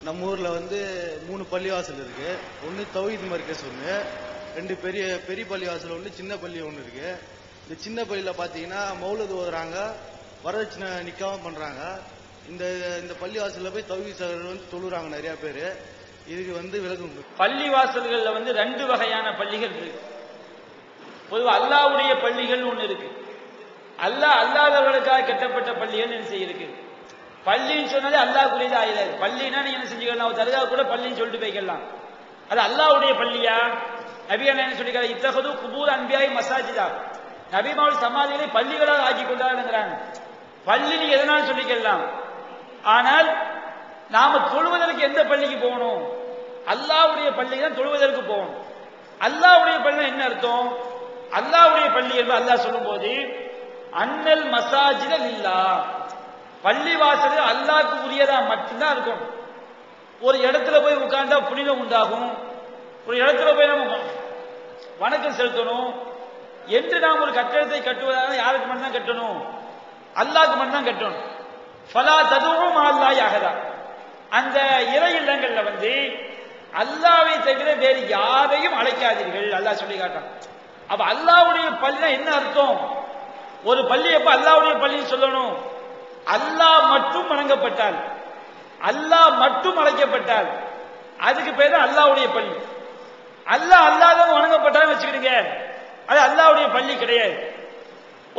நம்ம ஊர்ல வந்து 3 பள்ளிவாசல் இருக்கு. ஒன்னு தௌஹீத் மர்கஸ், ஒன்னு 2 பெரிய பள்ளிவாசல், ஒன்னு சின்ன பள்ளி ஒன்னு இருக்கு. இந்த சின்ன பள்ளியில பாத்தீங்கன்னா மௌலூத் ஓதுறாங்க, வரதட்சணை நிக்காம பண்றாங்க. இந்த பள்ளிவாசல்ல போய் தௌஹீத் சகோதரர்கள் வந்து தொழுறாங்க நிறைய பேரு. இதுக்கு வந்து விளக்கம். பள்ளிவாசல்கள்ல வந்து 2 வகையான பள்ளிகள் இருக்கு. பொதுவா அல்லாஹ்வுடைய பள்ளிகள் ஒன்னு இருக்கு, அல்லாஹ் அல்லாதவர்களுக்காக கட்டப்பட்ட பள்ளிகள் என்ன செய்யிருக்கு. பள்ளின்னு சொன்னாலே அல்லாஹ்வுடையது ஆயிடாது. பள்ளினா நீங்க என்ன செஞ்சுக்கலாம், ஒரு தர்கா கூட பள்ளின்னு சொல்லிட்டு போய்க்கலாம். அது அல்லாஹ்வுடைய பள்ளியா? நபிகள் என்ன சொல்லிக்கிறாங்க, இத்தஹது குபூர் அன்பியாய் மசாஜிதா, நபிமாவுடைய சமாதிகளை பள்ளிகளாக ஆக்கி கொண்டாடுங்கிறாங்க. பள்ளி நீ எதனாலும் சொல்லிக்கலாம், ஆனால் நாம தொழுவதற்கு எந்த பள்ளிக்கு போகணும்? அல்லாஹ்வுடைய பள்ளி தான் தொழுவதற்கு போகணும். அல்லாஹ்வுடைய பள்ளி என்ன அர்த்தம்? அல்லாஹ்வுடைய பள்ளி என்று அல்லாஹ் சொல்லும் போது அன்னல் மசாஜித லில்லாஹ், பள்ளி வாசல் அல்லாஹ்வுக்கு உரியதா மட்டும்தான் இருக்கும். ஒரு இடத்துல போய் உட்கார்ந்தா புனிதம் உண்டாகும், ஒரு இடத்துல போய் நம்ம வணக்கம் செலுத்தணும் என்று நாம் ஒரு கட்டடத்தை கட்டுவதாக யாருக்கு மட்டும்தான் கட்டணும்? அல்லாஹ்வுக்கு மட்டும்தான் கட்டணும். ஃபலா ததுஉ மஅல்லாஹி அஹதா, அந்த இறை இல்லங்கள்ல வந்து அல்லாஹ்வை தவிர வேறு யாரையும் அழைக்காதீர்கள் அல்லாஹ் சொல்லி காட்டான். அப்ப அல்லாஹ்வுடைய பள்ளினா என்ன அர்த்தம்? ஒரு பள்ளி எப்ப அல்லாஹ்வுடைய பள்ளின்னு சொல்லணும்? அல்லாஹ் மட்டும் வணங்கப்பட்டால், அல்லாஹ் மட்டும் அழைக்கப்பட்டால் அதுக்கு பேர் தான் அல்லாஹ்வுடைய பள்ளி. அல்லாஹ் அல்லாதவங்க வணங்கப்பட்டாலும் வச்சுக்கிடுங்க, அது அல்லாஹ்வுடைய பள்ளி கிடையாது.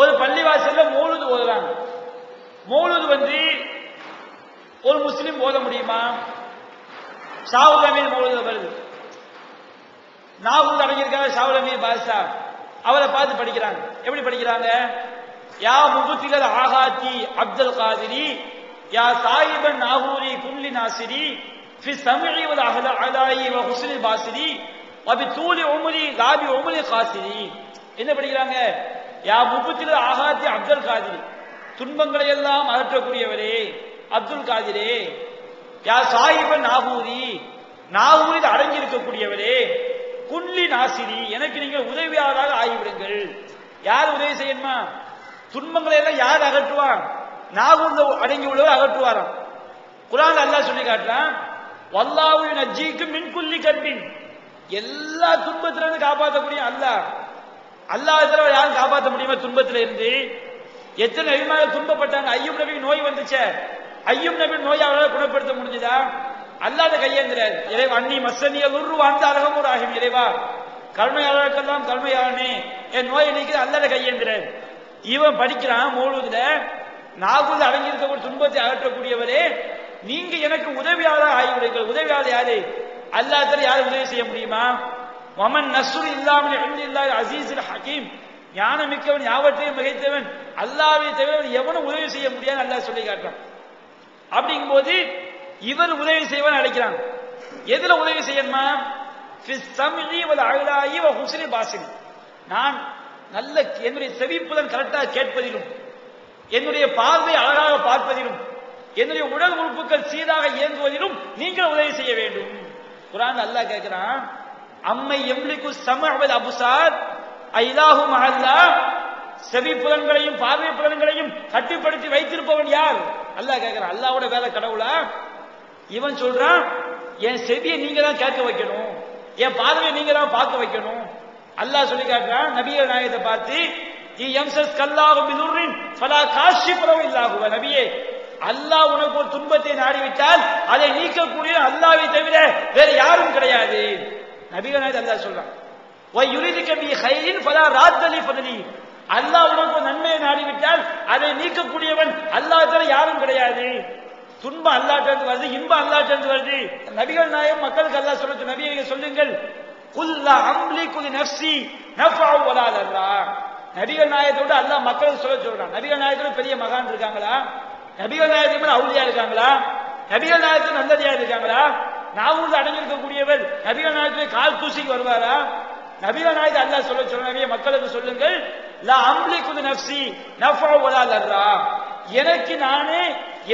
ஒரு பள்ளிவாசல்ல மௌலூத் ஓதுறாங்க. மௌலூத் வந்து ஒரு முஸ்லிம் ஓத முடியுமா? ஷாவுல் அமீர் மௌலூத் வருது, நாகூர் அடங்கியிருக்காங்க ஷாவுல் அமீர் பாஷா, அவரை பார்த்து படிக்கிறாங்க. எப்படி படிக்கிறாங்க? யா முபுத்திலல் ஆகாத்தி அப்துல் காதிரி, யா சாயிபன் நாகூரி குன்லி நாசிரி, ஃபி சமிஇ வல் அலாயி வ ஹுஸ்னில் பாசிரி, வ பி தூலி உம்ரி லாபி உம்ரி காசிரி. என்ன படிக்கிறாங்க? யா முபுத்திலல் ஆகாத்தி அப்துல் காதிரி, துன்பங்களை எல்லாம் அகற்றக்கூடியவரே அப்துல் காதிரே. யா சாயிபன் நாகூரி, நாகூரில் அடங்கி இருக்கக்கூடியவரே. குன்லி நாசிரி, எனக்கு நீங்கள் உதவியாளராக ஆகிவிடுங்கள். யார் உதவி செய்யணுமா? துன்பங்களை எல்லாம் யார் அகற்றுவார்? நாகூர்ல அடங்கி உள்ளவர் அகற்றுவாராம். குர்ஆன்ல அல்லாஹ் சொல்லி காட்டுறான், வல்லாஹு யுனஜ்ஜீக்கும் மின் குல்லி கர்பின், எல்லா துன்பத்திலிருந்து காப்பாற்றக்கூடிய அல்லாஹ். அல்லாஹ் தவிர யாரும் காப்பாற்ற முடியுமா துன்பத்தில இருந்து? எத்தனை நபிமார்கள் துன்பப்பட்டாங்க. ஐயூப் நபிக்கு நோய் வந்துச்சே, ஐயூப் நபி நோய் அவரால் குணப்படுத்த முடிஞ்சதா? அல்லாஹ் கையேந்திரார். இறைவா அன்னி மஸ்ஸனியல் உர்ரு வஅன்த அர்ஹமுர் ரஹீம், இறைவா கருணையாளருக்கெல்லாம் கருணையாளனே, என் நோயை நீக்குது அல்லாஹ் கையேந்திரார். இவன் படிக்கிறான் மௌலூத்ல, நாகூர்ல அடங்கி இருக்கக்கூடிய துன்பத்தை அகற்றக்கூடியவரே, நீங்க எனக்கு உதவியாளர் ஆகிவிடுங்கள். உதவியாளர் யாரு? அல்லாஹ் தவிர யாரும் உதவி செய்ய முடியுமா? வமன் நஸ்ரு இல்லா மின் இன்தில்லாஹி அஸீஸுல் ஹகீம், ஞானமிக்கவன் யாவற்றையும் மிகைத்தவன் அல்லாஹ்வை தவிர எவனும் உதவி செய்ய முடியாது அல்லாஹ் சொல்லி காட்டுறான். அப்படிங்கும்போது இவர் உதவி செய்வன் அழைக்கிறான். எதுல உதவி செய்யணுமா? ஃபிஸ் சம்இ வல் அலாயி வ ஹுஸ்னில் பாசிரி, நான் நல்ல என்னுடைய செவிப்புலன் கரெக்டாக கேட்பதிலும், என்னுடைய பார்வை அழகாக பார்ப்பதிலும், என்னுடைய உடல் உறுப்புகள் சீராக இயங்குவதிலும் நீங்கள் உதவி செய்ய வேண்டும். குர்ஆன் அல்லாஹ் கேட்கிறான், அம்மை எம்லிகு ஸம்அ வல் அப்சார் ஐலாஹு மஅல்லாஹ், செவி புலன்களையும் பார்வை புலன்களையும் கட்டுப்படுத்தி வைத்திருப்பவன் யார்? அல்லாஹ் கேட்கிறான். அல்லாஹ்வோட வேலை கடவுளா? இவன் சொல்றான், என் செவியை நீங்க தான் கேட்க வைக்கணும், என் பார்வையை நீங்க தான் பார்க்க வைக்கணும். அல்லாஹ் சொல்லி காட்டுறான் நபிகள் நாயகத்தை பார்த்து, யம்சஸ்கல்லாஹு பிதுர்ரின் ஃபலா காஷிஃப லஹு இல்லா ஹுவ, நபியே அல்லாஹ் உனக்கு ஒரு துன்பத்தை நாடிவிட்டால் அதை நீக்கக்கூடிய அல்லாஹ்வை தவிர வேற யாரும் கிடையாது. நபிகள் நாயகத்தை அல்லாஹ் சொல்றான், வ யுரிதுக பி கைரின் ஃபலா ராத்த லி ஃபதலி, அல்லாஹ் உனக்கு நன்மையை நாடிவிட்டால் அதை நீக்கக்கூடியவன் அல்லாஹ் தவிர யாரும் கிடையாது. துன்பம் அல்லாஹ்விடமிருந்து வருது, இன்பம் அல்லாஹ்விடமிருந்து வருது. நபிகள் நாயகம் மக்களுக்கு அல்லாஹ் சொல்லுங்க, நபியை நீங்க சொல்லுங்கள், குல் லா அம்லிகு லி நஃப்ஸி நஃபஅ வலா தர்ரா. நபிகள் நாயகத்தோட அல்லாஹ் மக்களுக்கு சொல்றான். நபிகள் நாயகத்தோட பெரிய மகான் இருக்காங்களா? நபிகள் நாயகத்துக்கு மேல அவுலியா இருக்காங்களா? நபிகள் நாயகத்துக்கு நல்லதியா இருக்காங்களா? நாகூர்ல அடங்கி இருக்கக்கூடியவர் நபிகள் நாயகத்துக்கு கால் தூசிக்கு வருவாரா? நபிகள் நாயகத்தை அல்லாஹ் சொல்ற நபியை மக்களுக்கு சொல்லுங்கள், லா அம்லிகு லி நஃப்ஸி நஃபஅ வலா தர்ரா, எனக்கு நானே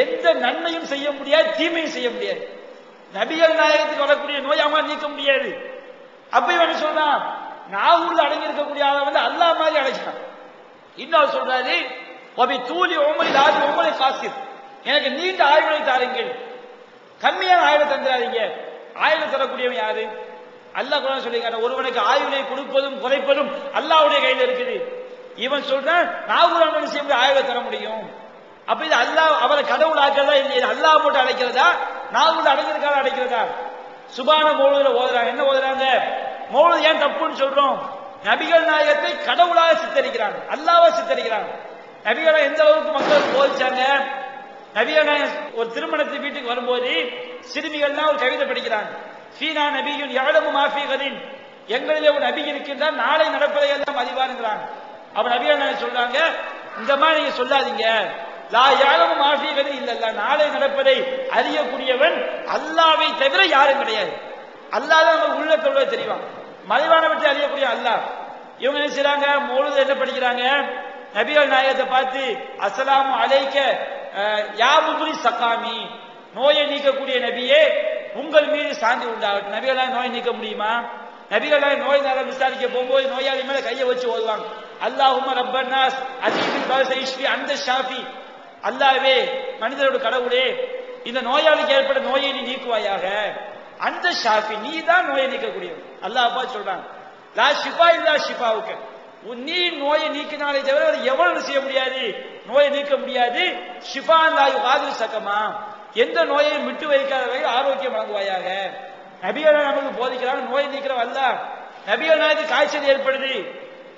எந்த நன்மையும் செய்ய முடியாது, தீமையும் செய்ய முடியாது. நபிகள் நாயகத்துக்கு வரக்கூடிய நோய் அவன் நீக்க முடியாது. அப்ப இவன் சொல்றான், நாகூர்ல அடங்கி இருக்கக்கூடிய ஆளை வந்து அல்லாஹ் மாதிரி அழைச்சான். இன்னும் சொல்றாரு, வபி தூலி உம்ரி லாபி உம்ரி காசிர், எனக்கு நீண்ட ஆயுளை தாருங்கள், கம்மியான ஆயுளை தந்துடாதீங்க. ஆயுளை தரக்கூடியவன் யாரு? அல்லாஹ் குர்ஆன் சொல்லிருக்காரு, ஒருவனுக்கு ஆயுளை கொடுப்பதும் குறைப்பதும் அல்லாஹ்வுடைய கையில இருக்குது. இவன் சொல்றான் நாகூரான் செய்ய முடியும், ஆயுளை தர முடியும். அப்ப இது அல்லாஹ் அவரை கடவுள் ஆக்கிறதா இல்லையா? அல்லாஹ் போட்டு அடைக்கிறதா, நாகூர் அடைக்கிறதுக்காக அடைக்கிறதா? சுபான மௌலூதுல ஓதுறாங்க. என்ன ஓதுறாங்க? மௌலூது ஏன் தப்புன்னு சொல்றோம்? நபிகள் நாயகத்தை கடவுளாக சித்தரிக்கிறாங்க, அல்லாஹ்வை சித்தரிக்கிறாங்க. நபிகள் எந்த அளவுக்கு மக்களுக்கு போதிச்சாங்க? நபிகள் நாயகம் ஒரு திருமணத்தை வீட்டுக்கு வரும்போது சிறுமிகள்லாம் ஒரு கவிதை படிக்கிறாங்க. ஃபீனா நபியுன் யஅலமு மா ஃபீ கதின், எங்களிலே ஒரு நபி இருக்கின்றார், நாளை நடப்பதை எல்லாம் அறிவாருங்கிறாங்க. அப்ப நபிகள் நாயகம் சொல்றாங்க, இந்த மாதிரி நீங்க சொல்லாதீங்க, லா யஅலமு மா ஃபீ கதின் இல்லல்லாஹ், நாளை நடப்பதை அறியக்கூடியவன் அல்லாஹ்வை தவிர யாரும் கிடையாது. அல்லாஹ் தான் நம்ம உள்ளத்தோட தெரிவான், மறைவான பற்றி அறியக்கூடிய அல்லாஹ். இவங்க என்ன செய்றாங்க? மௌலூது என்ன படிக்கிறாங்க? நபிகள் நாயகத்தை பார்த்து அஸ்ஸலாமு அலைக்க யா முக்ரி சகாமி, நோயை நீக்கக்கூடிய நபியே உங்கள் மீது சாந்தி உண்டாகட்டும். நபிகளால் நோய் நீக்க முடியுமா? நபிகளால் நோய் நேரம் விசாரிக்க போகும்போது நோயாளி மேல கையை வச்சு ஓதுவாங்க, அல்லாஹும்ம ரப்பன்னாஸ் அதீபில் பலச இஷ்ஃபி அந்த ஷாஃபி, அல்லாஹ்வே மனிதரோட கடவுளே இந்த நோயாளிக்கு ஏற்பட்ட நோயை நீ நீக்குவாயாக, அந்த ஷாஃபி நீ தான் நோயை நீக்கக்கூடியவன். அல்லாஹ் அப்பா சொல்றாங்க, லா ஷிஃபா இல்லா ஷிஃபாவுக்க, நீ நோயை நீக்கினாலே தவிர எவ்வளவு செய்ய முடியாது, நோயை நீக்க முடியாது. ஷிஃபா லா யுகாதிரு சகமா, எந்த நோயையும் விட்டு வைக்காத வகையில் ஆரோக்கியம் வழங்குவாயாக. நபிகள் நமக்கு போதிக்கிறாங்க, நோயை நீக்கிறவன் அல்லாஹ். நபிகள் நாயகத்துக்கு காய்ச்சல் ஏற்படுது,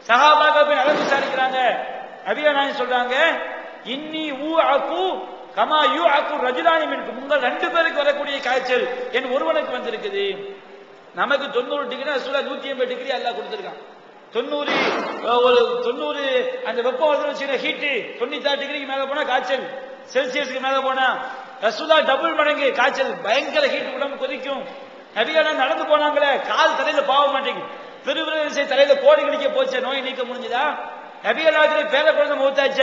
சஹாபாக்கள் போய் நலம் விசாரிக்கிறாங்க. நபிகள் நாயகம் சொல்றாங்க, இன்னி ஊ அகு கமா யூ அகு ரஜுலானி மின்கும், உங்கள் 2 பேருக்கு வரக்கூடிய காய்ச்சல் என் ஒருவனுக்கு வந்திருக்குது. நமக்கு 90 டிகிரி, ரசூலா 180 டிகிரி அல்லாஹ் கொடுத்திருக்கான். 90 அந்த வெப்பம் வந்து ஹீட்டு 96 டிகிரிக்கு மேல போனா காய்ச்சல், செல்சியஸ்க்கு மேல போனா ரசூலா டபுள் மடங்கு காய்ச்சல், பயங்கர ஹீட், உடம்பு கொதிக்கும். நபிகள் நடந்து போனாங்களே, கால் தலையில பாவ மாட்டேங்குது, பெருவிரல் தலையில கோடி கடிக்க போச்சு, நோய் நீக்க முடிஞ்சுதா? நபிகள் நாயகத்துடைய பேர குழந்தை மௌத்தாச்ச,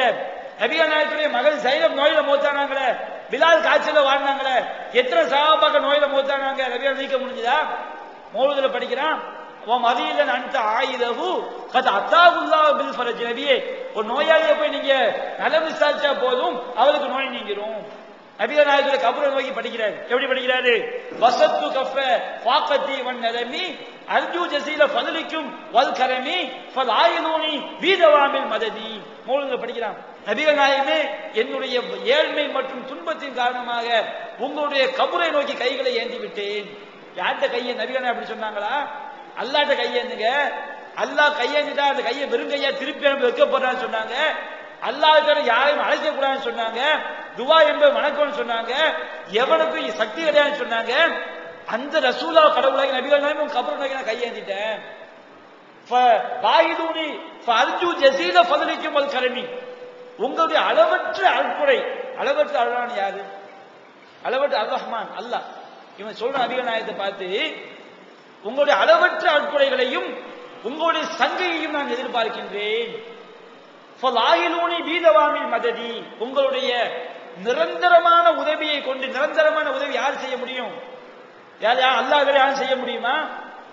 நபிகள் நாயகத்துடைய மகள் சைனப் நோயில மௌத்தானாங்களே, பிலால் காய்ச்சல வாழ்ந்தாங்களே, எத்தனை சஹாபாக்கள் நோயில மௌத்தானாங்க, நபிகள் நீக்க முடிஞ்சுதா? மௌலூதுல படிக்கிறான், மதியலன் அந்த ஆயுதகு கத் அத்தாகுல்லாஹ் பில் ஃபரஜ், நபியே ஒரு நோயாளியை போய் நீங்க நலம் விசாரிச்சா போதும் அவருக்கு நோய் நீங்கிரும். நபிகள் நாயகத்துடைய கபரை நோக்கி படிக்கிறாரு. எப்படி படிக்கிறாரு? வசத்து கஃப ஃபாக்கத்தி வன் நலமி அர்ஜு ஜஸீல ஃபதலிக்கும் வல் கரமி ஃபல் ஆயிலூனி பீதவாமில் மததி. மௌலூதுல படிக்கிறான், நபிகள் நாயகமே என்னுடைய ஏழ்மை மற்றும் துன்பத்தின் காரணமாக உங்களுடைய கபரை நோக்கி கைகளை ஏந்தி விட்டேன். யார்கிட்ட கையை? நபிகள் நாயகம் அப்படி சொன்னாங்களா? அல்லாஹ்ட்ட கையேந்துங்க. அல்லாஹ் கையேந்துட்டா அந்த கையை வெறும் கையா திருப்பி அனுப்பி வைக்க போறான்னு சொன்னாங்க. அல்லாஹ் யாரையும் அழைக்க கூடாதுன்னு சொன்னாங்க. துவா என்பது வணக்கம்னு சொன்னாங்க. எவனுக்கும் சக்தி கிடையாதுன்னு சொன்னாங்க. அந்த ரசூலா கடவுளாகி நபிகள் நாயகம் கபரை நோக்கி நான் கையேந்திட்டேன். வாஹிதூனி ஃபர்ஜு ஜஸீல ஃபதலிக்கும் வல் கரமி, உங்களுடைய அளவற்ற அருட்கொடை, அளவற்ற அருளான் யாரு? அளவற்ற அர் ரஹ்மான் அல்லாஹ். இவன் சொல்ற நபிகள் நாயகத்தை பார்த்து, உங்களுடைய அளவற்ற அற்புடைகளையும் உங்களுடைய சங்கையையும் நான் எதிர்பார்க்கின்றேன். மததி, உங்களுடைய நிரந்தரமான உதவியை கொண்டு, நிரந்தரமான உதவி யார் செய்ய முடியும்? அல்லாஹ் யாரும் செய்ய முடியுமா?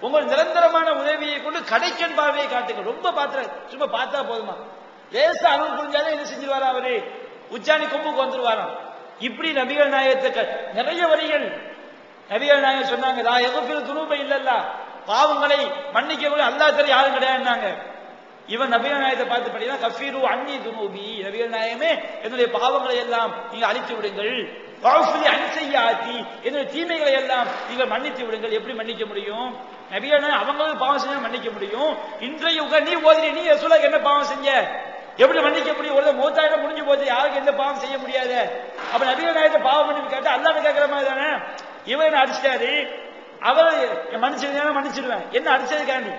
உங்கள் நிரந்தரமான உதவியை கொண்டு கடைக்கன் பார்வையை காட்டுங்க. ரொம்ப பாத்திர சும்மா பார்த்தா போதுமா? லேசா அருள் புரிஞ்சாலே என்ன செஞ்சிருவாரா? அவரு உச்சாணி கொம்புக்கு வந்துருவாராம். இப்படி நபிகள் நாயகத்துக்கு நிறைய வரிகள். நபிகள் நாயகம் சொன்னாங்க, நான் எகுஃபிரு துனூப இல்லல்லா, பாவங்களை மன்னிக்கக்கூடிய அல்லாஹ் தவிர யாரும் கிடையாதுன்னாங்க. இவன் நபிகள் நாயகத்தை பார்த்து படினா கஃபீரு அன்னி துனூபி, நபிகள் நாயகமே என்னுடைய பாவங்களை எல்லாம் நீங்க அழித்து விடுங்கள். வஃபி அன்சையாத்தி, என்னுடைய தீமைகளை எல்லாம் நீங்கள் மன்னித்து விடுங்கள். எப்படி மன்னிக்க முடியும்? நபிகள் நாயகம் அவங்களும் பாவம் செஞ்சா மன்னிக்க முடியும். இன்றைய நீ ஓதிரி, நீ ரசூலுல்லாஹ் என்ன பாவம் செஞ்ச? எப்படி மன்னிக்க முடியும்? ஒரு மூத்தாயிரம் முடிஞ்சு போச்சு, யாருக்கு எந்த பாவம் செய்ய முடியாது. அப்ப நபிகள் நாயகத்தை பாவம் பண்ணி கேட்டா அல்லாஹ் கேட்கிற மாதிரி தானே. இவன் என்ன அடிச்சிட்டாரு, அவர் மன்னிச்சிருந்தா மன்னிச்சிருவேன், என்ன அடிச்சதுக்காண்டி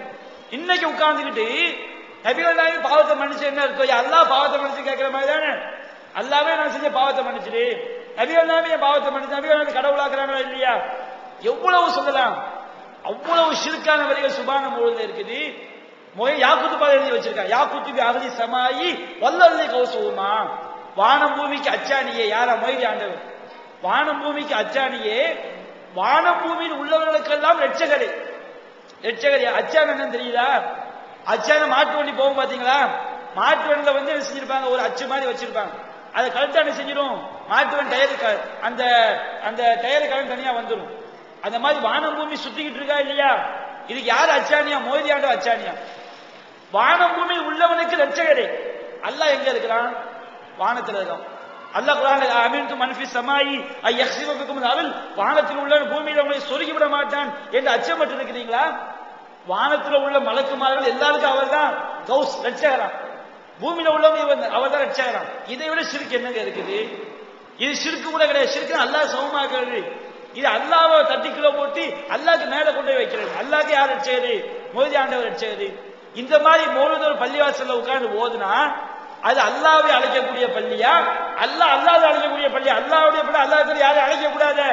இன்னைக்கு உட்கார்ந்துக்கிட்டு நபிகள் நாயகம் பாவத்தை மன்னிச்சு என்ன இருக்கும்? அல்லாஹ் பாவத்தை மன்னிச்சு கேட்கிற மாதிரி தானே. அல்லாவே நான் செஞ்ச பாவத்தை மன்னிச்சிடு, நபிகள் நாயகம் என் பாவத்தை மன்னிச்சு, நபிகள் நாயகம் கடவுளாக்குறாங்களா இல்லையா? எவ்வளவு சொல்லலாம், அவ்வளவு ஷிர்கான வரிகள் சுபான மௌலூதுல இருக்குது. யாக்கூத்து பாதை எழுதி வச்சிருக்காங்க, யாக்கூத்து அகதி சமாயி வல்லல்லை கௌசுமா, வானம் பூமிக்கு அச்சாணியே. யாரா? மொய்தி ஆண்டவர். வானம் பூமிக்கு அச்சாணியே, வானம் பூமியில் உள்ளவர்களுக்கெல்லாம் ரட்சகரே. ரட்சகர் அச்சான் என்னன்னு தெரியுதா? அச்சான மாட்டு வண்டி போகும் பாத்தீங்களா? மாட்டு வண்டியில வந்து என்ன செஞ்சிருப்பாங்க, ஒரு அச்சு மாதிரி வச்சிருப்பாங்க. அதை கழட்ட என்ன செஞ்சிடும், மாட்டுவன் டயருக்கு அந்த அந்த டயருக்கான தனியா வந்துடும். அந்த மாதிரி வானம் பூமி சுத்திக்கிட்டு இருக்கா இல்லையா? இதுக்கு யார் அச்சானியா? மோதி ஆண்டவர் அச்சானியா? வானம் பூமி உள்ளவனுக்கு ரட்சகரே. அல்லாஹ் எங்க இருக்கிறான்? வானத்துல இருக்கான். அல்லாஹ் குர்ஆன்ல அமீன்து மன்ஃபி ஸமாயி ஐயஹ்ஸிபு பிக்கும் அல், வானத்தில் உள்ள பூமியில உங்களை சொருகி விட மாட்டான் என்று அச்சப்பட்டு இருக்கிறீங்களா? வானத்தில் உள்ள மலக்குமார்கள் எல்லாருக்கும் அவர்தான் கௌஸ் ரட்சகரான், பூமியில உள்ளவங்க அவர்தான் ரட்சகரான். இதை விட ஷிர்க் என்னங்க இருக்குது? இது ஷிர்க் கூட கிடையாது. ஷிர்க் அல்லாஹ் சமமாக்குறது. இது அல்லாஹ்வை தட்டி கிலோ போட்டு அல்லாஹ்க்கு மேல கொண்டு போய் வைக்கிறது. அல்லாஹ்க்கு யார் ரட்சகரு? மோதி ஆண்டவர் ரட்சகரு. இந்த மாதிரி மௌலூத் ஒரு பள்ளிவாசல்ல உட்கார்ந்து ஓதுனா அது அல்லாஹ்வை அழைக்கக்கூடிய பள்ளியா, அல்லாஹ்வை அழைக்கக்கூடிய பள்ளியா? அல்லாஹ்வுடைய பள்ளி அல்லாஹ்க்கு யாரும் அழைக்க கூடாது.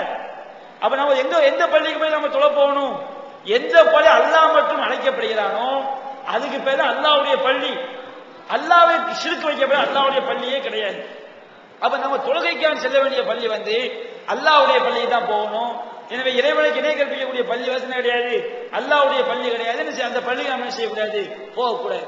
அப்ப நம்ம எந்த பள்ளிக்கு போய் நம்ம தொழ போகணும்? எந்த பள்ளி அல்லாஹ் மட்டும் அழைக்கப்படுகிறானோ அதுக்கு பேரு அல்லாஹ்வுடைய பள்ளி. அல்லாஹ்வை ஷிர்க் வைக்கப்பட அல்லாஹ்வுடைய பள்ளியே கிடையாது. அப்ப நம்ம தொழுகைக்கான செல்ல வேண்டிய பள்ளி அல்லாஹ்வுடைய பள்ளிக்கு தான் போகணும். எனவே இறைவனுக்கு இணை கற்பிக்கக்கூடிய பள்ளி கிடையாது, அல்லாஹ்வுடைய பள்ளி கிடையாது. அந்த பள்ளிக்கு நம்ம செய்யக்கூடாது, போகக்கூடாது.